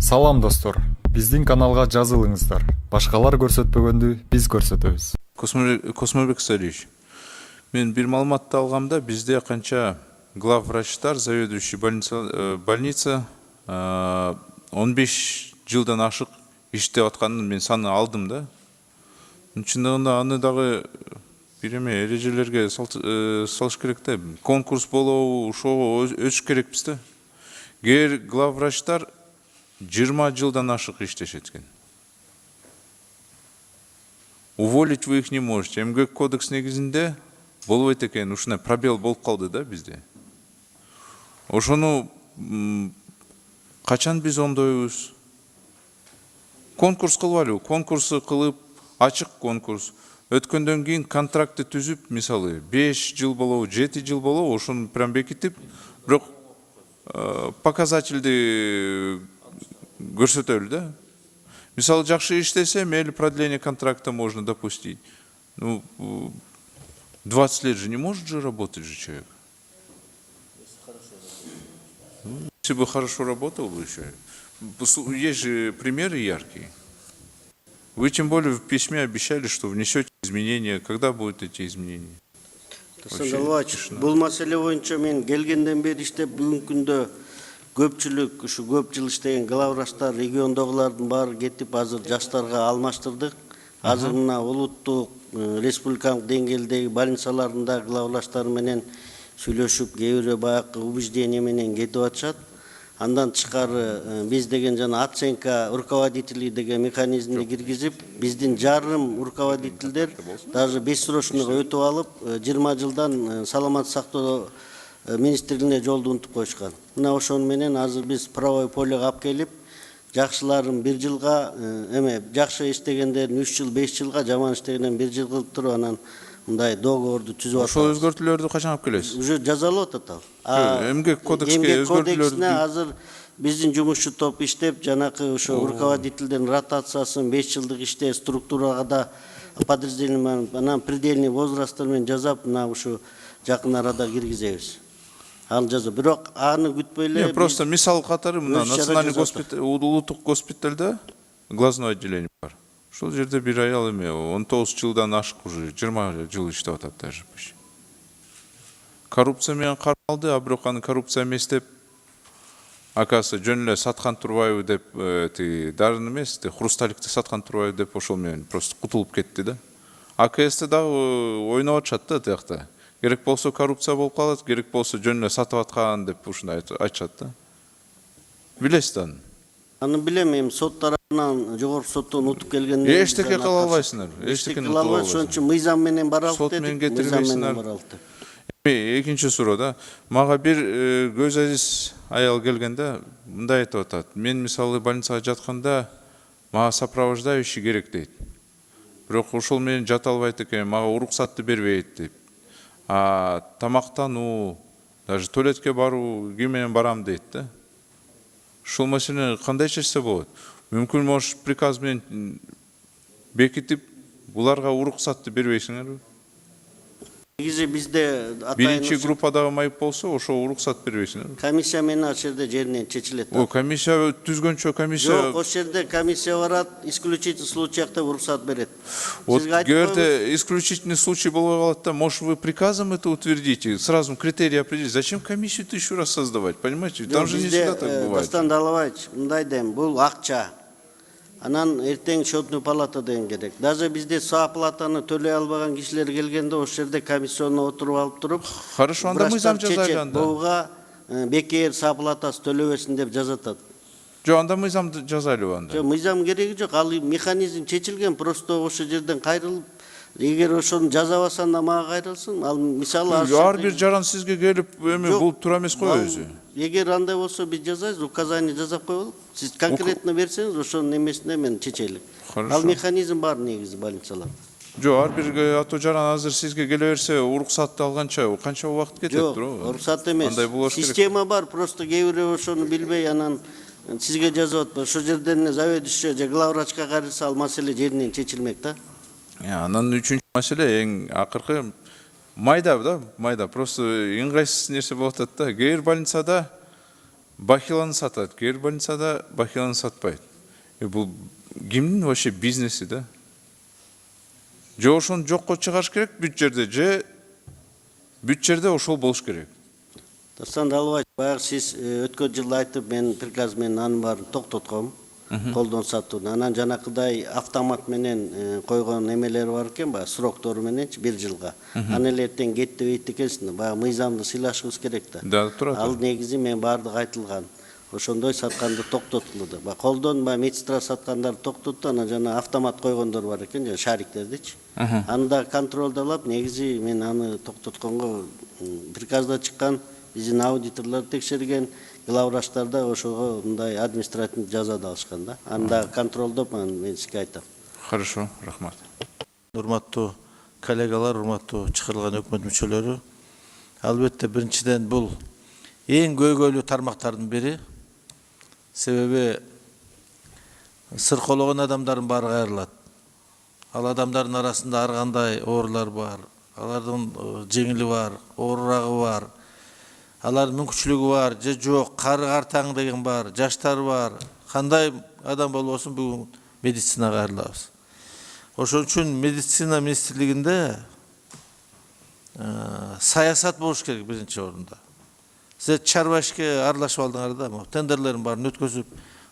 Салам достор, биздин каналга жазылыңыздар. Башкалар көрсөтпөгөндү биз көрсөтөбүз. Космобек Сарич. Мен bir маалыматты алгамда бизде канча главврачтар, заведующий больница 15 жылдан ашык иштеп атканын мен саны алдым да. Чындыгында аны дагы бир эме эрежелерге салыш керек да. Конкурс болобу, ошого өтүш керекпиз да. Кээ главврачтар 20 жылдан ашык иштешет экен. Уволить вы их не можете. МГК кодекс негизинде болбойт экен, ушундай пробел болуп калды да бизде. Ошону качан биз оңдойбуз? Конкурс кылбайлыбы? Конкурсу кылып, ачык конкурс. Өткөндөн кийин контрактты түзүп, мисалы 5 жыл болобу, 7 жыл болобу, ошону прям бекитип, бирок показательди көрсөтөлү да. Мисалы жакшы иштесе, мейли продление контракта можно допустить. Ну, 20 лет же не может же работать же человек. Если бы хорошо работал бы человек. Есть же примеры яркие. Вы тем более в письме обещали, что внесете изменения. Когда будут эти изменения? Бул маселе боюнча мен келгенден бери иштеп, бүгүнкү күндө көпчүлүк ушу көп жыл иштеген главврачтар региондогулардын баары кетип, азыр жаштарга алмаштырдык. Азыр мына улуттук, республикалык деңгээлдеги больницаларында главврачтар менен сүйлөшүп, кээ бирөө баягы убеждение менен кетип атышат. Андан тышкары биз деген жана оценка руководителей деген механизмди киргизип, биздин жарым руководителдер даже бессрочныйга өтүп алып, 20 жылдан саламат сактоо министрлигине жолду унутуп коюшкан. Мына ошону менен азыр биз правовой полега алып келип, жакшыларын 1 жылга, жакшы иштегендерин 3 жыл, 5 жылга, жаман иштегендерин 1 жыл кылып туруп, анан мындай договорду түзүп атат. Ошол өзгөртүүлөрдү качан алып келесиз? Уже жазалып атат ал. МГК кодекске өзгөртүүлөрдү азыр биздин жумушчу топ иштеп, жанакы ошо руководителдердин ротациясын 5 жылдык иште структурага да подразделение, анан предельный возрасттар менен жазап, мына ушу жакын арада киргизебиз. Ал жаза. Бирок аны күтпөй эле. Просто мисал катары мына национальный госпиталь, улуттук госпитальда глазное отделение бар. Ошол жерде бир аял 19 жылдан ашык уже 20 жыл иштеп атат даже. Коррупция менен каралды, а бирок аны коррупция эмес деп, акасы жөн эле саткан турбайбы деп, дарын эмес, хрусталикти саткан турбайбы деп ошол менен просто кутулуп кетти да. АКСте дагы ойноп атышат да тиякта. Керек болсо коррупция болуп калат, керек болсо жөн эле сатып аткан деп ушундай айтышат да. Билесиз аны? Аны билем, эми сот тарабынан, жогорку соттон утуп келгенден эчтеке кыла албайсыңар. Эчтеке кыла албайсыңар. Ошон үчүн мыйзам менен баралык дедик. Сот менен кетирбейсиңар. Экинчи суроо мага бир көз азиз аял келгенде мындай айтып атат. Мен мисалы больницага жатканда мага сопровождающий керек дейт. Бирок ошол менен жата албайт экен, мага уруксатты бербейт дейт. Тамактануу, даже туалетке баруу ким менен барам дейт да. Ушул маселени кандай чечсе болот? Мүмкүн может приказ менен бекитип, буларга уруксатты бербейсиңерби? Негизи бизде биринчи группадагы майып болсо, ошо уруксат бербейсиңерби? Комиссия менен ал жерде жеринен чечилет. Комиссия түзгөнчө комиссия. Жок, ошол жерде комиссия барат, исключительный случаях деп уруксат берет. Вот говорите, исключительный случай болбой калат да, может вы приказом это утвердите, сразу критерии определить. Зачем комиссию-то еще раз создавать, понимаете? Там же не всегда так бывает. Дастан Далабаевич, мындай дейм, бул акча. Анан эртең счетный палата деген керек. Даже бизде палатаны төлөй албаган кишилер келгенде ошол жерде комиссионно отуруп алып туруп, хорошо, анда мыйзам жазайлы анда. Буга бекер палатасы төлөбөсүн деп жазатат. Жок, анда мыйзам жазайлы анда. Жок, мыйзам кереги жок. Ал механизм чечилген, просто ошол жерден кайрылып, эгер ошону жазабасаң да мага кайрылсын. Ал мисалы ар бир жаран сизге келип, бул туура эмес го өзү. Эгер андай болсо биз жазайбыз, указание жазап коелук. Сиз конкретно берсеңиз, ошонун эмесине мен чечелик. Ал механизм бар негизи больницалар. Жок, ар бир ато жаран азыр сизге келе берсе, уруксатты алганча канча убакыт кетет туурабы? Жок, уруксат эмес. Система бар, просто кээ бирөө ошону билбей, анан сизге жазып атпайбы. Ошол жерден заведующий же главврачка кайрылса, ал маселе жеринен чечилмек да. Анан үчүнчү маселе эң акыркы майда, просто ыңгайсыз нерсе болуп атат да. Кээ бир больницада бахиланы сатат, кээ бир больницада бахиланы сатпайт. Бул кимдин вообще бизнеси да? Же ошону жокко чыгарыш керек бүт жерде, же бүт жерде ошол болуш керек. Тарсан Далбаевич, баягы сиз өткөн жылы айтып, мен приказ менен анын баарын токтотком. Колдон сатууну. Анан жанакыдай автомат менен койгон эмелери бар экен, баягы сроктору мененчи 1 жылга. Аны эле эртең кет деп эйтти экенсиң. Баягы мыйзамды сыйлашыбыз керек да. Да, турат. Ал негизи мен баардыгы айтылган. Ошондой сатканды токтотулду. Баягы колдон медсестра саткандарды токтотту, анан жана автомат койгондор бар экен, жана шариктердичи. Аны да контролдолоп, негизи мен аны токтотконго приказда чыккан, биздин аудиторлор текшерген, главврачтар да ошого мындай административдик жаза да алышкан да. Аны да контролдоп, мен сизге айтам. Хорошо, рахмат. Урматтуу коллегалар, урматтуу чакырылган өкмөт мүчөлөрү, албетте биринчиден бул эң көйгөйлүү тармактардын бири. Себеби сыркоологон адамдардын баары кайрылат. Ал адамдардын арасында ар кандай оорулар бар, алардын жеңили бар, оорурагы бар, алардын мүмкүнчүлүгү бар, же жок, кары картаң деген бар, жаштары бар. Кандай адам болбосун бүгүн медицинага кайрылабыз. Ошон үчүн медицина министрлигинде саясат болуш керек биринчи орунда. Сиз чарба ишке аралашып алдыңар да, тендерлердин баарын өткөзүп,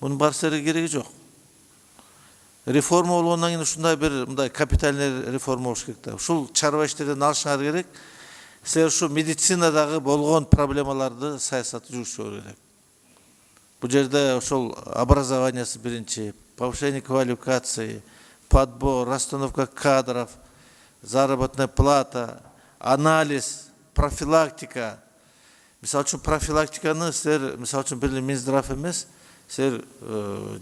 мунун барысына кереги жок. Реформа болгондон кийин ушундай бир мындай капитальный реформа болуш керек да. Ушул чарба иштерден алышыңар керек. Силер ушу медицинадагы болгон проблемаларды саясат жүргүзүшүңөр керек. Бул жерде ошол образованиясы биринчи, повышение квалификации, подбор, расстановка кадров, заработная плата, анализ, профилактика. Мисал үчүн профилактиканы силер, мисал үчүн бир эле Минздрав эмес, силер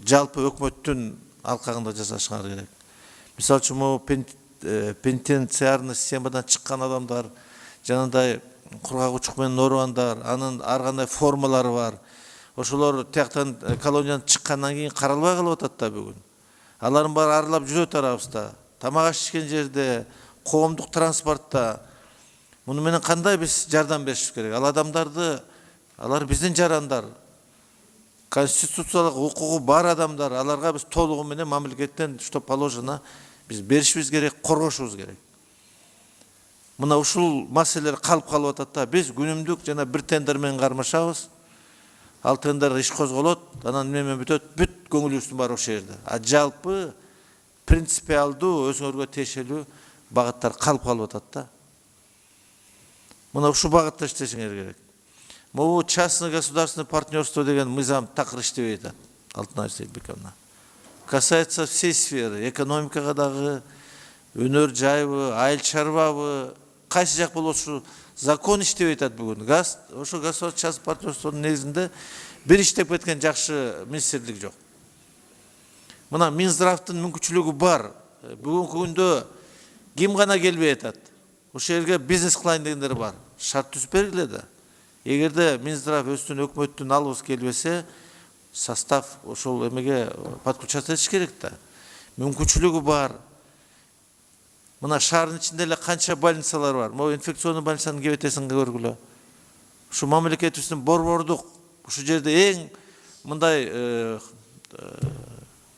жалпы өкмөттүн алкагында жасашыңар керек. Мисал үчүн могу пенитенциарный системадан чыккан адамдар, жанагындай кургак учук менен ооругандар, анын ар кандай формалары бар. Ошолор тияктан колониядан чыккандан кийин каралбай калып атат да бүгүн. Алардын баары аралап жүрөт арабызда. Тамак аш ичкен жерде, коомдук транспортто. Муну менен кандай биз жардам беришибиз керек? Ал адамдарды, алар биздин жарандар, конституциялык укугу бар адамдар, аларга биз толугу менен мамлекеттен что положено биз беришибиз керек, коргошубуз керек. Мына ушул маселелер калып атат да, биз күнүмдүк жана бир тендер менен кармашабыз. Ал тендер иш козголот, анан эмне менен бүтөт, бүт көңүлүбүздүн баары ошол жерде. А жалпы принципиалдуу өзүңөргө тиешелүү багыттар калып атат да. Мына ушул багытта иштешиңер керек. Могу частно-государственное партнерство деген мыйзам такыр иштебей атат. Алтынай Сейитбековна. Касается всей сферы, экономикага дагы, өнөр жайбы, айыл чарбабы, кайсы жак болбосун закон иштебей атат бүгүн. Ошо государственный частный партнерствонун негизинде бир иштеп кеткен жакшы министрлик жок. Мына Минздравдын мүмкүнчүлүгү бар. Бүгүнкү күндө ким гана келбей атат. Ошол жерге бизнес кылайын дегендер бар. Шарт түзүп бергиле да. Эгерде Минздрав өздүн өкмөттүн алыбыз келбесе, состав ошол эмеге подключаться этиш керек да. Мүмкүнчүлүгү бар. Мына шаардын ичинде эле канча больницалар бар. Могу инфекционный больницанын кебетесин көргүлө. Ушу мамлекетибиздин борбордук, ушу жерде эң мындай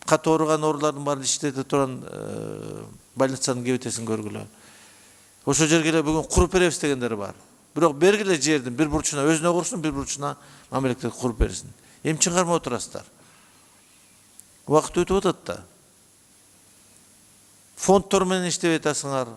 катуу ооруган оорулардын баарын иштете турган больницанын кебетесин көргүлө. Ошол жерге эле бүгүн куруп беребиз дегендер бар. Бирок бергиле жердин бир бурчуна өзүнө курсун, бир бурчуна мамлекет куруп берсин. Эмчи кармап отурасыздар? Убакыт өтүп атат да. Фондтор менен иштебей атасыңар.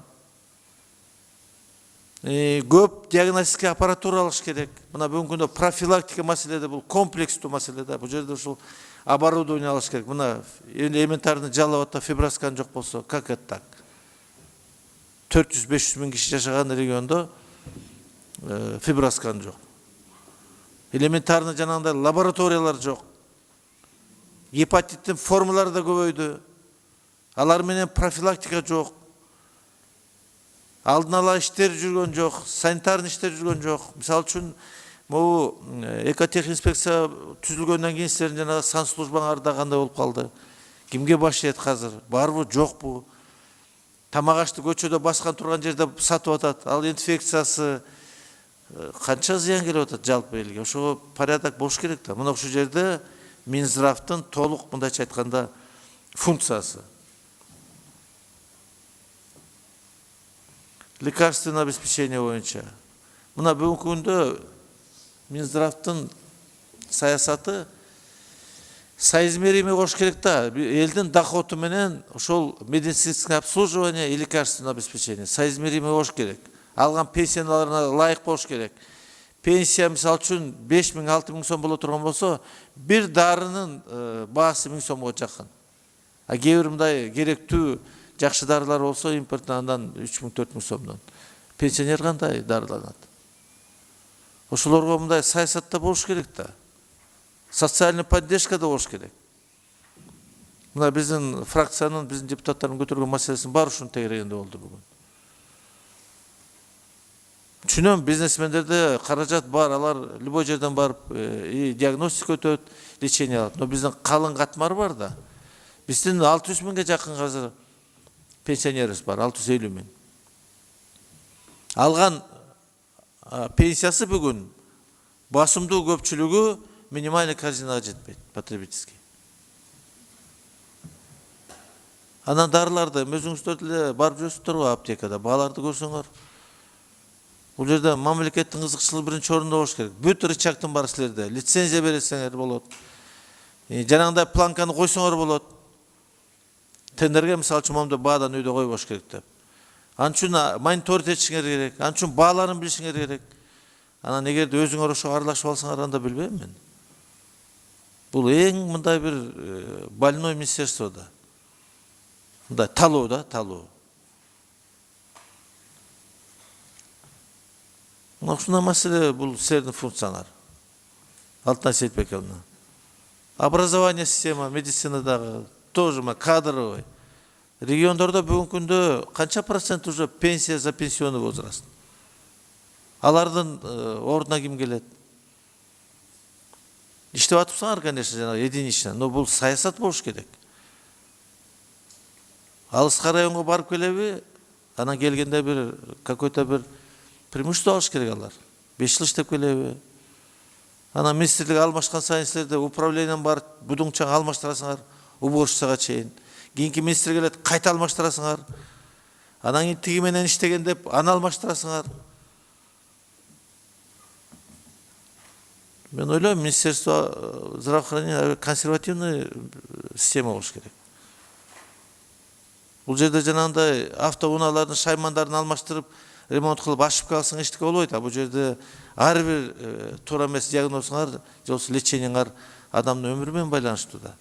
Көп диагностика аппаратура алыш керек. Мына бүгүнкү күндө профилактика маселеде бул комплекстүү маселе да. Бул жерде ушул оборудование алыш керек. Мына элементарный Жалал-Абадта фиброскан жок болсо, как это так? 400-500 миң киши жашаган региондо фиброскан жок. Элементарный жанагындай лабораториялар жок. Гепатиттин формалары да көбөйдү. Алар менен профилактика жок. Алдын ала иштер жүргөн жок, санитарный иштер жүргөн жок. Мисалы үчүн, могу экотехинспекция түзүлгөндөн кийин силердин жанагы санслужбаңарда кандай болуп калды? Кимге баш ийет азыр? Барбы, жокпу? Тамак ашты көчөдө баскан турган жерде сатып атат. Ал инфекциясы, канча зыян келип атат жалпы элге. Ошого порядок болуш керек да. Мына ушул жерде Минздравдын толук мындайча айтканда функциясы. Лекарственное обеспечение боюнча. Мына бүгүнкү күндө Минздравдын саясаты соизмеримый болуш керек да. Элдин доходу менен ошол медицинское обслуживание и лекарственное обеспечение соизмеримый болуш керек. Алган пенсияларына лайык болуш керек. Пенсия мисалы үчүн 5000-6000 сом боло турган болсо, бир дарынын баасы 1000 сомго жакын. А кээ бир мындай керектүү жакшы дарылар болсо, импорттан 3000-4000 сомдон. Пенсионер кандай дарыланат? Ошолорго мындай саясатта болуш керек да. Социальный поддержка да болуш керек. Мына биздин фракциянын, биздин депутаттардын көтөргөн маселесин баары ушуну тегерегенде болду бүгүн. Түшүнөм, бизнесмендерде каражат бар, алар любой жерден барып диагностика өтөт, лечение алат. Но биздин калың катмар бар да. Биздин 600 миңге жакын азыр пенсионерибиз бар, 650 миң. Алган пенсиясы бүгүн басымдуу көпчүлүгү минимальный корзинага жетпейт, потребительский. Анан дарыларды өзүңүздөр деле барып жүрөсүздөр аптекада, бааларды көрсөңөр. Бул жерде мамлекеттин кызыкчылыгы биринчи орунда болуш керек. Бүт рычагдын баары силерде. Лицензия бересеңер болот. Жанагындай планканы койсоңор болот. Тендерге мисалы үчүн момундай баадан үйдө койбош керек деп. Ал үчүн мониторинг этишиңер керек. Ал үчүн бааларын билишиңер керек. Анан эгерде өзүңөр ошо аралашып алсаңар, анда билбейм мен. Бул эң мындай бир больной министерствода. Мындай талоо да, талоо. Ушундай маселе бул силердин функциялар. Алтынай Сейитбековна. Образование система, медицинадагы тоже кадровый. Региондордо бүгүнкү күндө канча процент уже пенсия за пенсионный возраст? Алардын ордуна ким келет? Иштеп атыпсыңар, конечно, жанагы единично, но бул саясат болуш керек. Алыска районго барып келеби, анан келгенде бир какой-то бир преимущество алыш керек алар. 5 жыл иштеп келеби. Анан министрлик алмашкан сайын силерде управлениянын бар будуңчаң алмаштырасыңар, уборщицага чейин. Кийинки министр келет, кайта алмаштырасыңар. Анан кийин тиги менен иштеген деп аны алмаштырасыңар. Мен ойлойм, министерство здравоохранения консервативный система болуш керек. Бул жерде жанагындай автоунаалардын шаймандарын алмаштырып, ремонт кылып ошибка алсаң эчтеке болбойт. А бул жерде ар бир туура эмес диагнозуңар, же болбосо лечениеңар адамдын өмүрү менен байланыштуу да.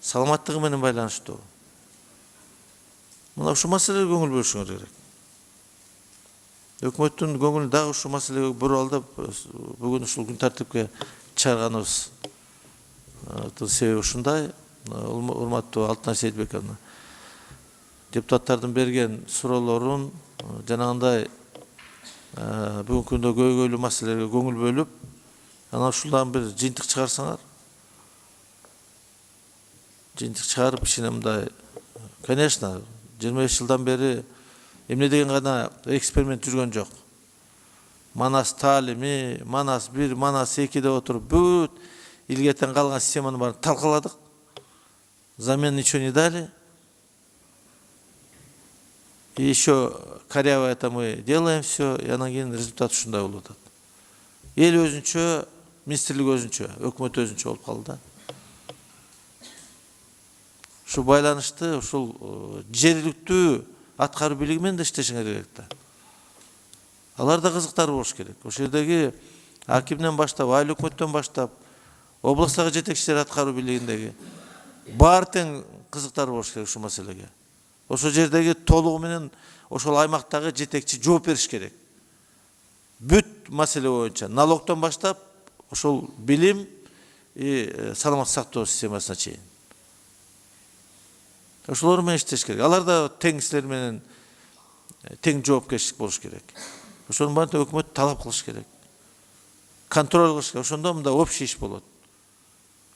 Саламаттыгы менен байланыштуу. Мына ушул маселеге көңүл бөлүшүңөр керек. Өкмөттүн көңүлүн дагы ушул маселеге буруп алдып, бүгүн ушул күн тартипке чыгарганыбыз себеби ушундай. Урматтуу Алтынай Сейитбековна. Депутаттардын берген суроолорун жанагындай бүгүнкү күндө көйгөйлүү маселелерге көңүл бөлүп, анан ушулдан бир жыйынтык чыгарсаңар. Жыйынтык чыгарып, кичине мындай, конечно, 25 жылдан бери эмне деген гана эксперимент жүргөн жок. Манас таалими, Манас 1, Манас 2 деп отуруп, бүт илгертен калган системаны баарын талкаладык. Замен ничего не дали. И еще коряво это мы делаем все, и анан кийин результат ушундай болуп атат. Эл өзүнчө, министрлик өзүнчө, өкмөт өзүнчө болуп калды да. Ушу байланышты, ушул жергиликтүү аткаруу бийлиги менен да иштешиңер керек да. Алар да кызыктары болуш керек. Ошол жердеги акимден баштап, айыл өкмөттөн баштап, областагы жетекчилер аткаруу бийлигиндеги баары тең кызыктары болуш керек ушул маселеге. Ошол жердеги толугу менен ошол аймактагы жетекчи жооп бериш керек. Бүт маселе боюнча налогтон баштап, ошол билим и саламаттык сактоо системасына чейин. Ошолор менен иштеш керек. Алар да тең силер менен тең жоопкерчилик болуш керек. Ошонун баарын өкмөт талап кылыш керек. Контроль кылыш керек. Ошондо мында общий иш болот.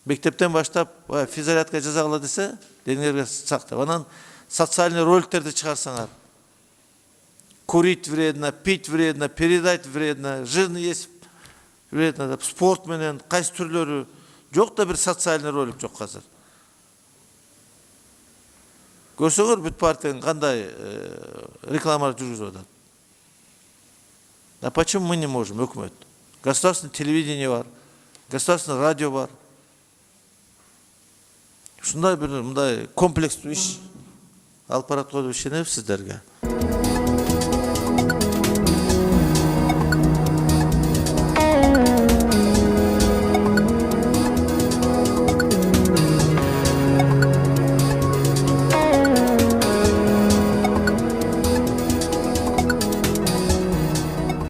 Мектептен баштап физзарядка жазагыла десе, денеңерге сактап, анан социальный роликтерди чыгарсаңар. курить вредно, пить вредно, передать вредно, жирный есть вредно деп, спорт менен кайсы түрлөрү жок да бир социальный ролик жок азыр. Көрсөңөр бүт партиянын кандай рекламалар жүргүзүп атат. А почему мы не можем, өкмөт? Государственное телевидение бар, государственное радио бар. Шундай бир мындай комплекстүү иш алып барат го деп ишенебиз сиздерге.